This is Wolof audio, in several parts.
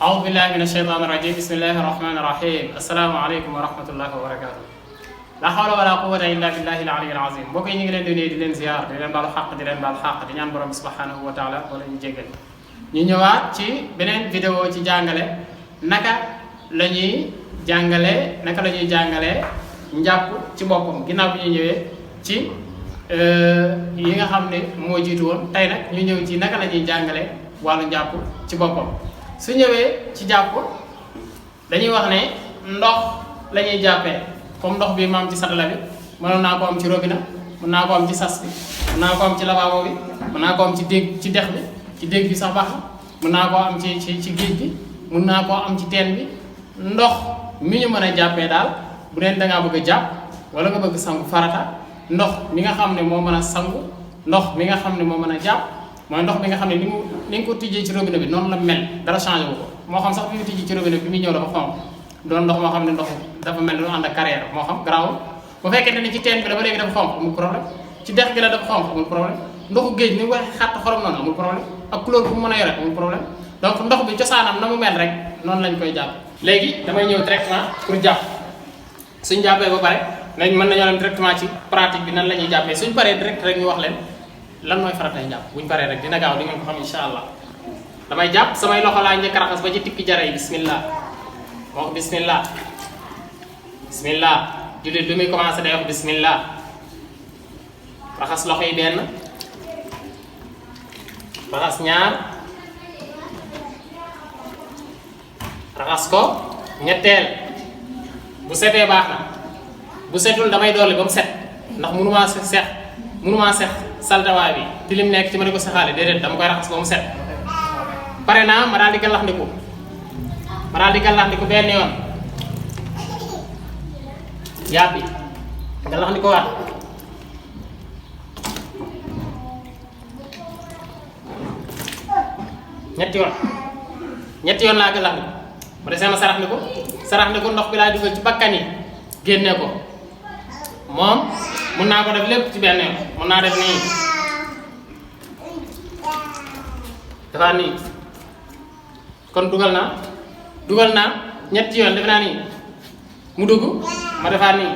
أعوذ بالله من الشيطان الرجيم بسم الله الرحمن الرحيم السلام عليكم ورحمة الله وبركاته لا حول ولا قوة إلا بالله العلي العظيم mbokk yi ñu ngi leen di nuyu di leen ziar di leen baalu xaq di leen baal xaq di ñaan borom subhanahu wa taala wala ñu jéggal ñu ñëwaat ci beneen vidéo ci jàngale naka la ñuy jàngale njàpp ci boppam ginnaaw bi ñu ñëwee ci yi nga xam ne moo jiitu woon tey nag ñu ñëw ci naka la ñuy jàngale wàllu njàpp ci boppam su ñëwee ci jàpp dañuy wax ne ndox la ñuy jàppee comme ndox bi ma am ci satala bi mënoon naa ko am ci robinet mën naa ko am ci sas bi mën naa ko am ci lavabo bi mën naa ko am ci déeg ci dex bi ci déeg bi sax baax na mën naa koo am ci géej bi mën naa koo am ci teen bi ndox mi ñu mën a jàppee daal bu neen dangaa bëgg a jàpp wala nga bëgg sangu farata ndox mi nga xam ne moo mën a sangu ndox mi nga xam ne moo mën a jàpp mooy ndox mi nga xam ne ni nga ko tijjee ci robinet bi noonu la mel dara changé wu ko moo xam sax bi nga tijji ci robinet bi muy ñëw dafa xonq doon ndox moo xam ne ndox dafa mel lu ànd ak carrière moo xam garaawul bu fekkente ne ci teen bi la ba léegi dafa xonq amul problème ci dex gi la dafa xonq amul problème ndoxu géej ni waxee xàtt xorom noonu amul problème ak couleur bu mu mën a yore amul problème donc ndox bi cosaanam na mu mel rek noonu lañ koy jàpp léegi damay ñëw directement pour jàpp suñ jàppee ba pare nañ mën nañoo dem directement ci pratique bi nan la ñuy jàppee suñ paree direct rek ñu wax leen lan mooy faratay jàpp buñ paree rek dina gaaw di ngeen ko xam insha allah damay jàpp samay loxo laa njëkk raxas ba ci tikki jare yi bismillah wax bismillah bismillah jullit lu muy commencé day wax bismillah raxas loxo yi benn raxas ñaar raxas ko ñetteel bu setee baax na bu setul damay dolli ba mu set ndax mënumaa sex saltawaay bi ti lim nekk ci ma di ko sexaale déedéet dama koy raxas ba mu set pare naa ma daal di gallaxndiku benn yoon yàbbi gallaxndiku waat ñetti yoon laa gallaxndiku ma desee ma saraxndiku ndox bi laa dugal ci bakkan yi génne ko moom mun naa ko def lépp ci benn yoon mun naa def nii dafa nii kon dugal naa ñetti yoon defe naa nii mu dugg ma defaat nii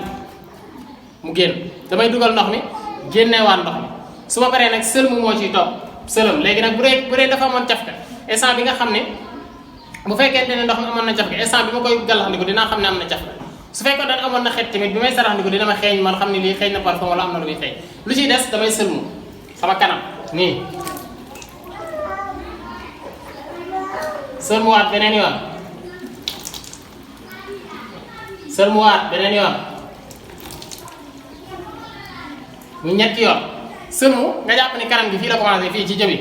mu génn damay dugal ndox mi génneewaat ndox mi su ma paree nag sëlmu moo ciy topp sëlëm léegi nag bu dee dafa amoon cafka instant bi nga xam ne bu fekkente ne ndox mi amoon na cafka instant bi ma koy gallaxndiku dinaa xam ne am na cafka su fekkoon dañ amoon na xeet tamit bi may saraxndiku dina ma xeeñ man xam ne lii xeeñ na parfum wala am na lu muy xeeñ lu ciy des damay sëlmu sama kanam nii sëlmuwaat beneen yoon mu ñetti yoon sëlmu nga jàpp ni kanam gi fii la commencé fii ci jëbi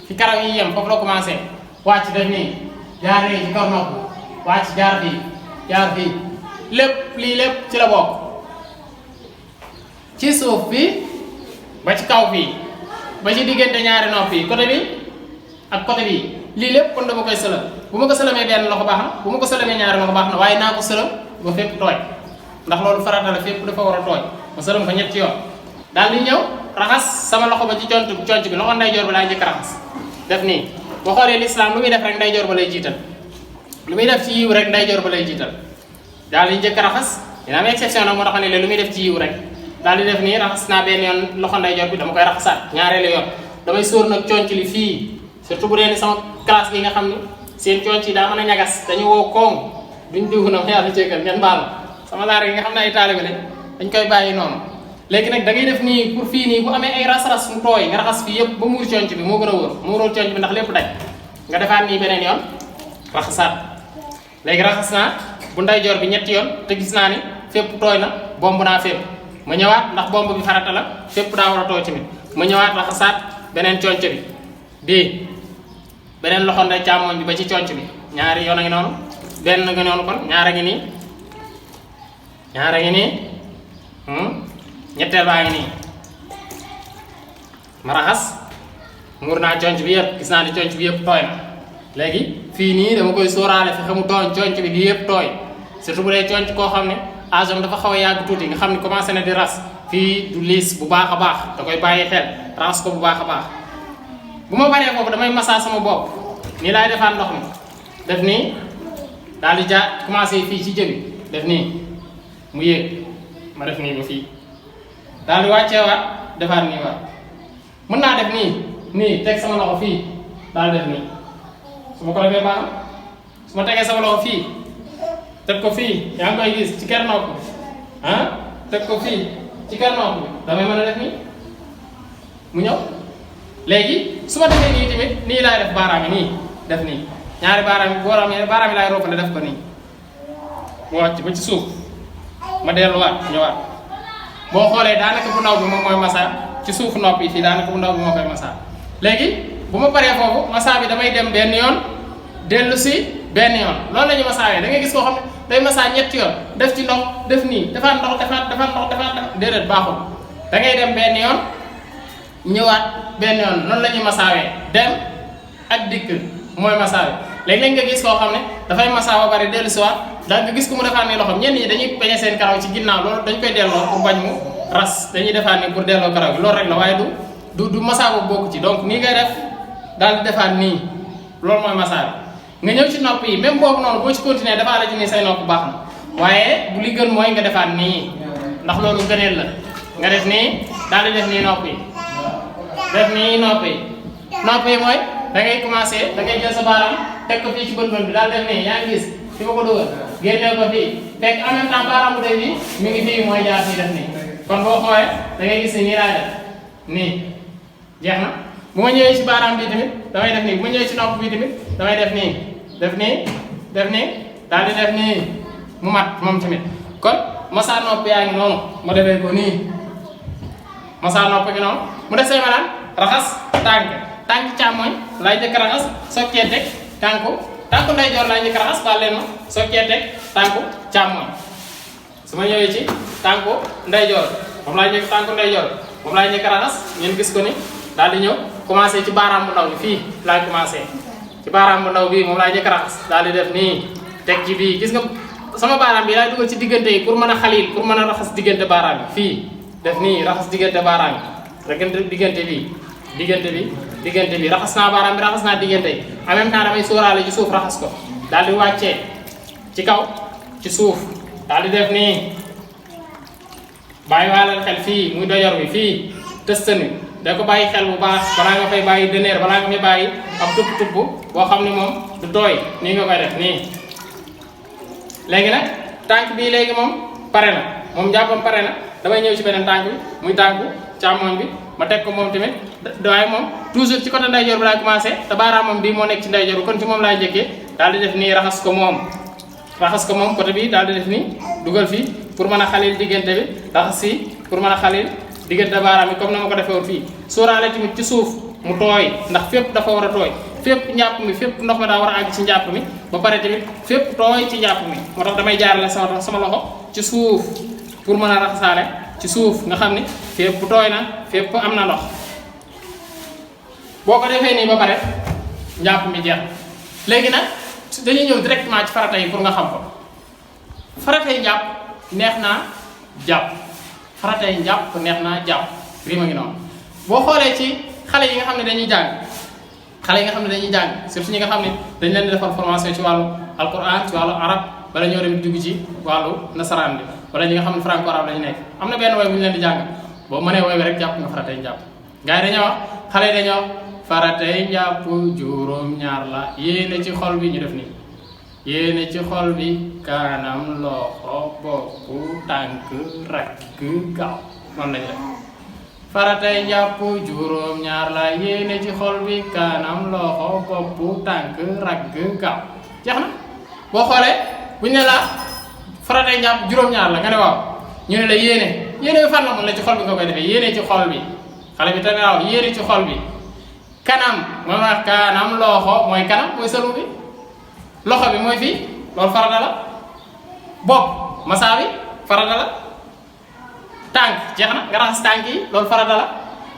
fi karaw yi yem foofu la commencé wàcc def nii jaar nii ci kaw nopp wàcc jaar fii lépp lii lépp ci la bokk ci suuf bi ba ci kaw fii ba ci diggante ñaari nopp yi côté bi ak côté bi lii lépp kon dama koy sëlam bu ma ko sëlamee benn loxo baax na bu ma ko sëlamee ñaari loxo baax na waaye naa ko sëlam ba fépp tooy ndax loolu farata la fépp dafa war a tooy ma sëlam ko ñetti yoon daal di ñëw raxas sama loxo ba ci conc bi loxo ndeyjoor ba laay njëkk raxas def nii boo xoolee lislaam lu muy def rek ndeyjoor ba lay jiital lu muy def ci yiw rek ndeyjoor ba lay jiital daal di njëkk raxas dina am exception nag moo tax ne lu muy def ci yiw rek daal di def nii raxas naa benn yoon loxo ndeyjoor bi dama koy raxasaat ñaareelu yoon damay sóor nag conc li fii surtout bu dee ni sama classe gi nga xam ni seen conc yi daa mën a ñagas dañu woo koŋ duñ diw na ma yàlla jéggal ngeen baal sama laar yi nga xam ne ay taalibe lañ dañ koy bàyyi noonu léegi nag da ngay def nii pour fii nii bu amee ay ras-ras mu tooy nga raxas fii yëpp ba muur conc bi moo gën a wóor muurool conc bi ndax lépp daj nga defaat nii beneen yoon raxasaat léegi raxas naa bu ndeyjoor bi ñetti yoon te gis naa ni fépp tooy na bomb naa fépp ma ñëwaat ndax bomb bi farata la fépp daa war a tooy tamit ma ñëwaat raxasaat beneen conc bi bii beneen loxo ndey càmmoñ bi ba ci conc bi ñaari yoon a ngi noonu benn nga noonu kon ñaara ngi nii ñetteel baa ngi nii ma raxas muur naa conc bi yëpp gis naa ni conc bi yëpp tooy na léegi fii nii dama koy sóoraale fi xamu tooñ conc bi yëpp tooy surtout bu dee conc koo xam ne âge am dafa xaw a yàgg tuuti nga xam ne commencé na di ras fii du liis bu baax a baax da koy bàyyi xel raxas ko bu baax a baax bu ma paree foofu damay masaa sama bopp nii laay defaat ndox mi def nii daal di jaar commencé fii ci jëbi def nii mu yéeg ma def nii ba fii daal di wàcceewaat defaat nii waat mën naa def nii teg sama loxo fii daal def nii su ma ko defee baax na su ma tegee sama loxo fii teg ko fii yaa ngi koy gis ci ker nopp teg ko fii ci ker nopp bi damay mën a def nii mu ñëw léegi su ma defee nii tamit nii laay def baaraam yi nii def nii ñaari baaraam yi baaraam yi laay roofale def ko nii mu wàcc ba ci suuf ma delluwaat ñëwaat boo xoolee daanaka bu ndaw bi moom mooy massa ci suuf nopp yi fii daanaka bu ndaw bi moo koy massa léegi bu ma paree foofu massa bi damay dem benn yoon dellu si benn yoon loolu la ñu massaawee da ngay gis koo xam ne day massa ñetti yoon def ci ndox def nii defaat ndox defaat déedéet baaxul da ngay dem benn yoon ñëwaat benn yoon noonu la ñuy massaawee dem ak dikk mooy massaawee léeg-léeg nga gis koo xam ne dafay massa ba pare dellu si waat da nga gis ko mu defaat ni loxoom ñenn ñi dañuy peñe seen karaw ci ginnaaw loolu dañ koy delloo pour bañ mu ras dañuy defaat ni pour delloo karaw gi loolu rek la waaye du massa boobu bokku ci donc nii ngay def daal di defaat nii loolu mooy massa bi nga ñëw ci nopp yi même boobu noonu boo ci continuer dafa la ci nii say nopp baax na waaye bu li gën mooy nga defaat nii ndax loolu gëneel la nga def nii daal di def nii nopp yi def nii nopp yi mooy da ngay commencer da ngay jël sa baaraam teg ko fii ci bën bi daal def nii yaa ngi gis fi ma ko dugal génneel ko fii fekk en même temps baaraam bu day bi mi ngi fii mooy jaar fii def nii kon boo xoolee da ngay gis ni nii laay def nii jeex na bu ma ñëwee ci baaraam bi tamit damay def nii bu ma ñëwee ci nopp bi tamit damay def nii def nii daal di def nii mu mat moom tamit kon massa nopp yaa ngi noonu ma defee ko nii massa nopp gi noonu mu def say malaan raxas tànk càmmoñ laay jëkk raxas soog cee teg tànku ndeyjoor laay njëkk raxas baal leen ma soog cee teg tànku càmmoñ su ma ñëwee ci tànku ndeyjoor moom laay njëkk raxas ngeen gis ko ni daal di ñëw commencé ci baaraam bu ndaw bi fii laay commencé ci baaraam bu ndaw bii moom laay njëkk raxas daal di def nii teg ci bii gis nga sama baaraam bi laay dugal ci diggante yi pour mën a xalil pour mën a raxas diggante baaraam yi fii def nii raxas diggante baaraam yi diggante bi raxas naa baaraam bi raxas naa diggante yi en même temps damay sóoraale ci suuf raxas ko daal di wàccee ci kaw ci suuf daal di def nii bàyyi waalal xel fii muy doyor bi fii tëstan wi da ko bàyyi xel bu baax balaa nga fay bàyyi dëneer balaa nga fay bàyyi ab tubb boo xam ne moom du tooy nii nga koy def nii léegi nag tànk bii léegi moom pare na moom jàppam pare na damay ñëw ci beneen tànk bi muy tànku càmmoñ bi ma teg ko moom tamit waaye moom toujours ci côté ndeyjoor bi laay commencé te baaraamam bii moo nekk ci ndeyjoor bi kon ci moom laay njëkkee daal di def nii raxas ko moom côté bi daal di def nii dugal fii pour mën a xalil diggante bi raxas fii pour mën a xalil diggante baaraam yi comme na ma ko defee woon fii sóoraale tamit ci suuf mu tooy ndax fépp dafa war a tooy fépp njàpp mi fépp ndox mi daa war a àgg ci njàpp mi ba pare tamit fépp tooy ci njàpp mi moo tax damay jaarale sama loxo ci suuf pour mën a raxasaale ci suuf nga xam ni fépp tooy na fépp am na ndox boo ko defee nii ba pare njàpp mi jeex léegi nag dañuy ñëw directement ci farata yi pour nga xam ko farata yi njàpp neex naa jàpp farata yi njàpp neex naa jàpp rima ngi noonu boo xoolee ci xale yi nga xam ne dañuy jàng surtout ñi nga xam ne dañ leen di defal formation ci wàllu alquran ci wàllu arab wala ñoo dem dugg ci wàllu nasaraan bi wala ñi nga xam ne franco arabe lañu nekk am na benn woy bu ñu leen di jàng boo mënee woy bi rek jàpp nga faratay njàpp gars yi dañoo wax xale yi dañoo wax faratay njàpp juróom-ñaar la yéene ci xol bi ñu def nii yéene ci xol bi kanam loxo bopp tànk rakk gaaw noonu lañu def faratay njàpp juróom-ñaar la yéene ci xol bi kanam loxo bopp tànk rakk gaaw jeex na boo xoolee buñ ne la faratay njàpp juróom-ñaar la nga ne waaw ñu ne la yéene bi fan la mun la ci xol bi nga koy defee yéene ci xol bi xale bi tamit waaw yéene ci xol bi kanam mooy wax kanam loxo mooy kanam mooy sëlu bi loxo bi mooy fii loolu farata la bopp massa bi farata la tànk jeex na nga raxas tànk yi loolu farata la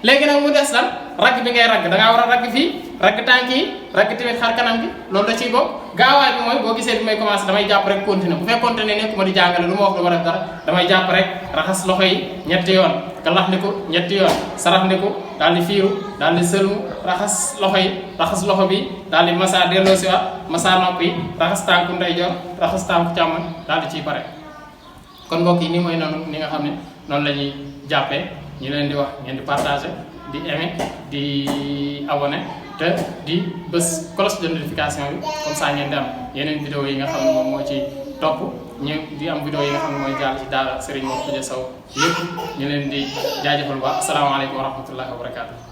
léegi nag mu des lan ragg bi ngay ragg da ngaa war a ragg fii ragg tànk yi ragg tamit xar kanam gi loolu da ciy bokk gaawaay bi mooy boo gisee bi may commencé damay jàpp rek continuer bu fekkoonte ne nekkuma di jàngale lu ma wax du ma def dara damay jàpp rek raxas loxo yi ñetti yoon galax ndiku ñetti yoon sarax ndiku daal di fiiru daal di sëlmu raxas loxo yi raxas loxo bi daal di massa delloo si waat massa nopp yi raxas tànku ndeyjoor raxas tànku càmmoñ daal di ciy pare kon mbokk yi nii mooy noonu ni nga xam ne noonu la ñuy jàppee ñu leen di wax ngeen di partager di aimer di abonné te di bës cloche de notification bi comme ça ngeen di am yeneen vidéo yi nga xam ne moom moo ci topp ñu di am vidéo yi nga xam ne mooy jàll ci daara Serigne Mor Khoudia Sow yëpp ñu leen di jaajëfal bu baax asalaamaaleykum wa rahmatullahi wa barakaatu.